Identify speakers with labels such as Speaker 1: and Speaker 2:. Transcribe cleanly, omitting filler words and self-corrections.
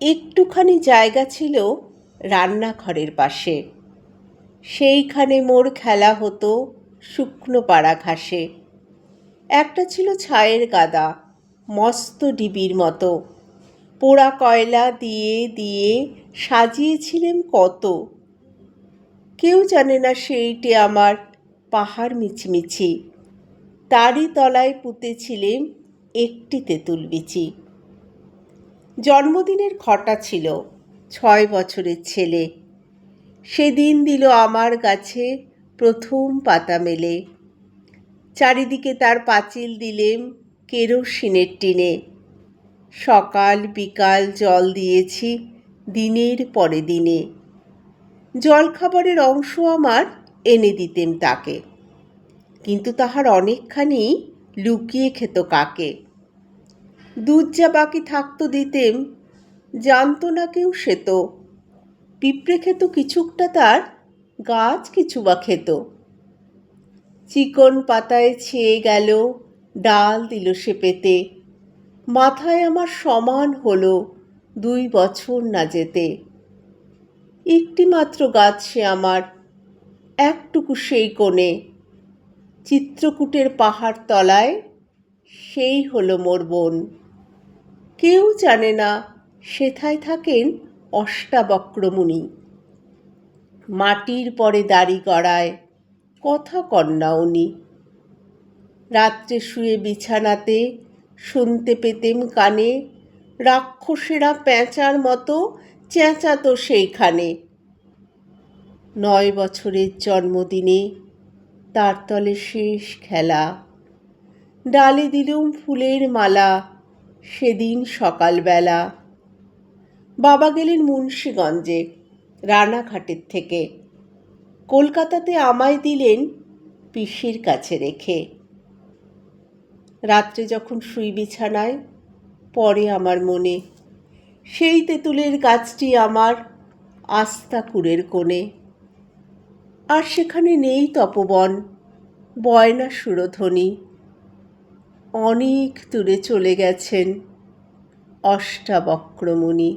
Speaker 1: একটুখানি জায়গা ছিল রান্নাঘরের পাশে, সেইখানে মোর খেলা হতো শুকনো পাড়া ঘাসে। একটা ছিল ছায়ের গাদা, মস্ত ডিবির মতো, পোড়া কয়লা দিয়ে দিয়ে সাজিয়েছিলেম কত। কেউ জানে না সেইটে আমার পাহাড় মিছিমিছি, তারই তলায় পুঁতেছিলেম একটি তেঁতুল বিচি। জন্মদিনের ঘটা ছিল, 6 বছরের ছেলে, সেদিন দিল আমার গাছে প্রথম পাতা মেলে। চারিদিকে তার পাঁচিল দিলেম কেরোসিনের টিনে। সকাল বিকাল জল দিয়েছি দিনের পরে দিনে। জলখাবারের অংশ আমার এনে দিতেম তাকে, কিন্তু তাহার অনেকখানি লুকিয়ে খেত কাকে। দুধ যা বাকি থাকতো দিতেম, জানতো না কেউ সে তো। পিঁপড়ে খেত কিছুকটা তার, গাছ কিছু বা খেত। চিকন পাতায় ছেয়ে গেল, ডাল দিল সে পেতে। মাথায় আমার সমান হলো 2 বছর না যেতে। একটি মাত্র গাছ সে আমার, একটুকু সেই কোণে। চিত্রকূটের পাহাড় তলায় সেই হলো মোর বোন। কেউ জানে না সেথায় থাকেন অষ্টাবক্রমুনি। মাটির পরে দাড়ি গড়ায়, কথা কন্যা উনি। রাত্রে শুয়ে বিছানাতে শুনতে পেতেম কানে, রাক্ষসেরা প্যাঁচার মতো চেঁচাতো সেইখানে। 9 বছরের জন্মদিনে তার তলে শেষ খেলা। ডালে দিলুম ফুলের মালা সেদিন সকালবেলা। বাবা গেলেন মুন্সিগঞ্জে রানাঘাটের থেকে। কলকাতাতে আমায় দিলেন পিসির কাছে রেখে। রাত্রে যখন শুই বিছানায়, পড়ে আমার মনে সেই তেঁতুলের গাছটি আমার আস্তাকুড়ের কোণে। আর সেখানে নেই তপবন, বয় না সুরধ্বনি। অনেক দূরে চলে গেছেন অষ্টাবক্রমুনি।